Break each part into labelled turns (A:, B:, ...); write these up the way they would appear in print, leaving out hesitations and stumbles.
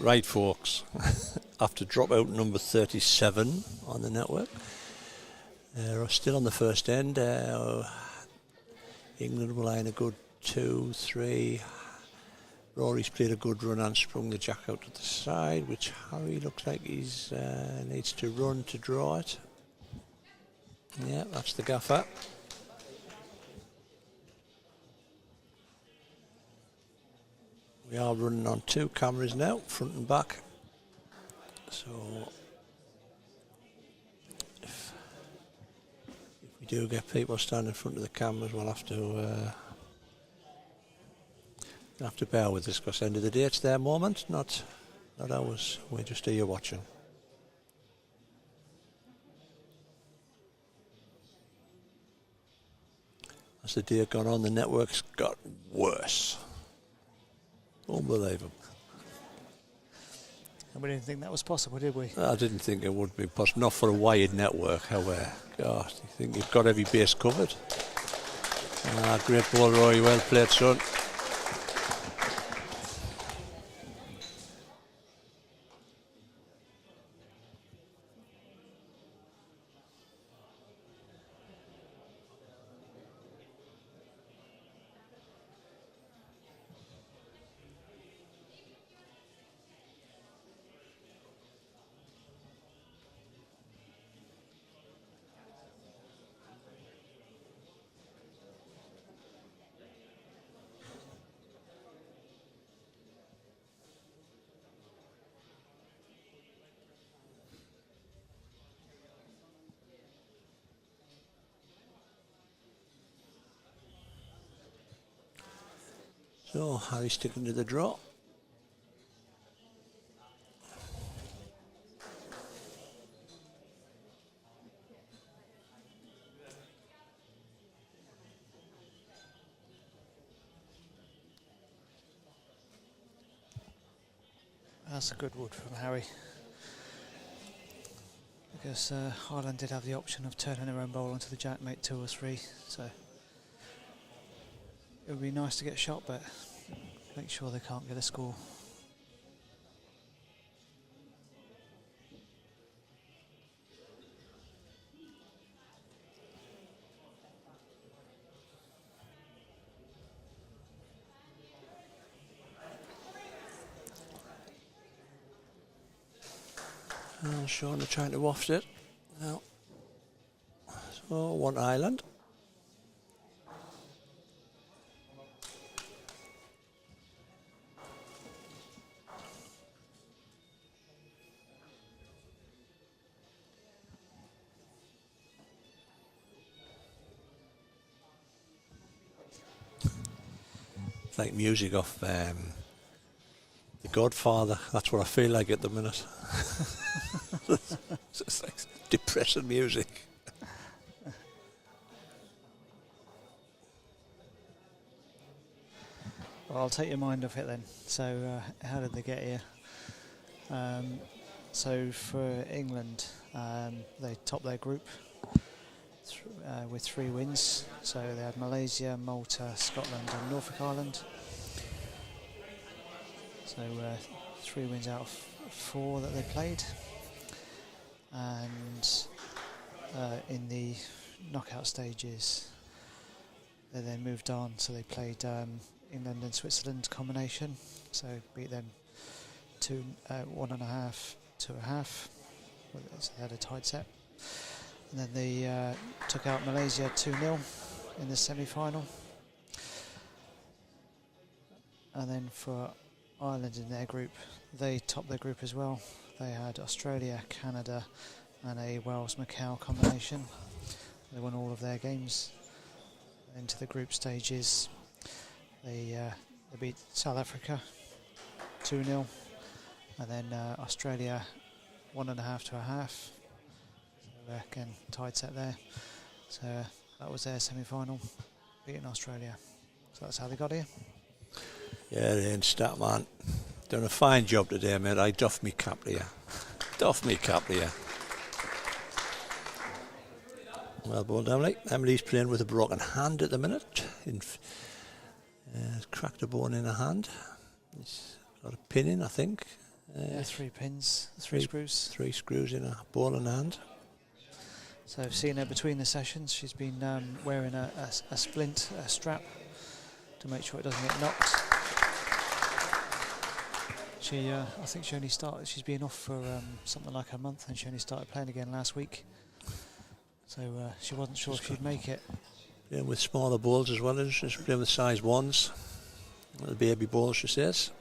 A: Right, folks, after drop out number 37 on the network, we're still on the first end. England will line a good 2-3. Rory's played a good run and sprung the jack out to the side, which Harry looks like he's needs to run to draw it. Yeah, that's the gaffer. We are running on 2 cameras now, front and back. So if we do get people standing in front of the cameras, we'll have to bear with us, because end of the day it's their moment, not ours. We're just here watching. As the day gone on, the network's got worse. Unbelievable.
B: And we didn't think that was possible, did we?
A: I didn't think it would be possible, not for a wired network, however. God, you think you've got every base covered. Great ball, Roy, well played, son. So, Harry sticking to the draw.
B: That's a good wood from Harry. Because Ireland did have the option of turning their own bowl onto the jack, make 2 or 3, so it would be nice to get a shot, but make sure they can't get a score.
A: Sean are trying to waft it now. So, 1 Ireland. It's like music off The Godfather. That's what I feel like at the minute. It's just like depressing music.
B: Well, I'll take your mind off it then. So, how did they get here? So for England, they topped their group with 3 wins. So they had Malaysia, Malta, Scotland and Norfolk Island. So 3 wins out of 4 that they played. And in the knockout stages, they then moved on. So they played England and Switzerland combination. So beat them 1.5, 2.5. So they had a tight set. And then they took out Malaysia 2-0 in the semi-final. And then for Ireland in their group, they topped their group as well. They had Australia, Canada and a Wales-Macau combination. They won all of their games. Into the group stages, they beat South Africa 2-0, and then Australia 1.5 to 1/2. So again, tied set there. So that was their semi-final, beating Australia. So that's how they got here.
A: Yeah, they ain't stat, man. Done a fine job today, mate. I doff me cap to you. Doff me cap to you. Well done, Emily. Emily's playing with a broken hand at the minute. Cracked a bone in her hand. She's got a pin in, I think.
B: Yeah, 3 pins, 3 screws.
A: 3 screws in a ball in hand.
B: So I've seen her between the sessions. She's been wearing a splint, a strap, to make sure it doesn't get knocked. She, I think she only started. She's been off for something like a month, and she only started playing again last week. So she wasn't sure if she'd make it.
A: Playing with smaller balls as well, she's playing with size 1s. The baby balls, she says.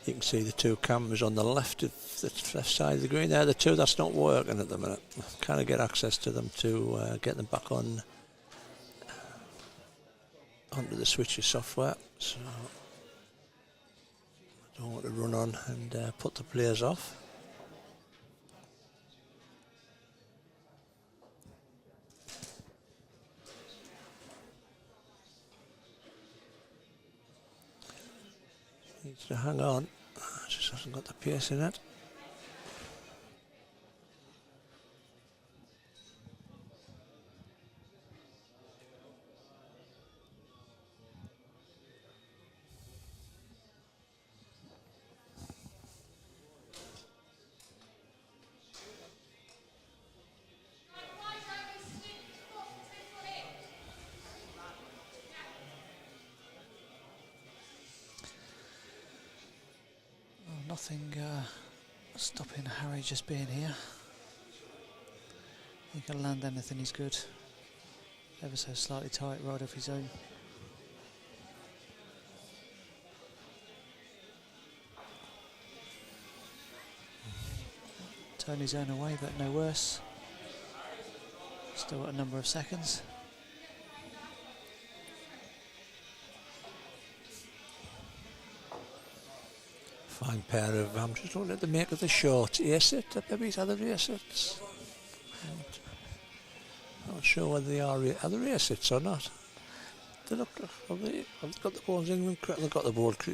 A: You can see the 2 cameras on the left side of the green there. The 2 that's not working at the minute. Kind of get access to them to get them back onto the switches software. So I don't want to run on and put the players off. Needs to hang on, just hasn't got the pace in it.
B: Nothing stopping Harry just being here. He can land anything, he's good. Ever so slightly tight, right off his own. Turn his own away, but no worse. Still got a number of seconds.
A: Fine pair of, I'm just looking at the make of the short ace it, maybe it's other ace it's. Not sure whether they are other ace it's or not. They look, have they got the balls in? They've got the ball in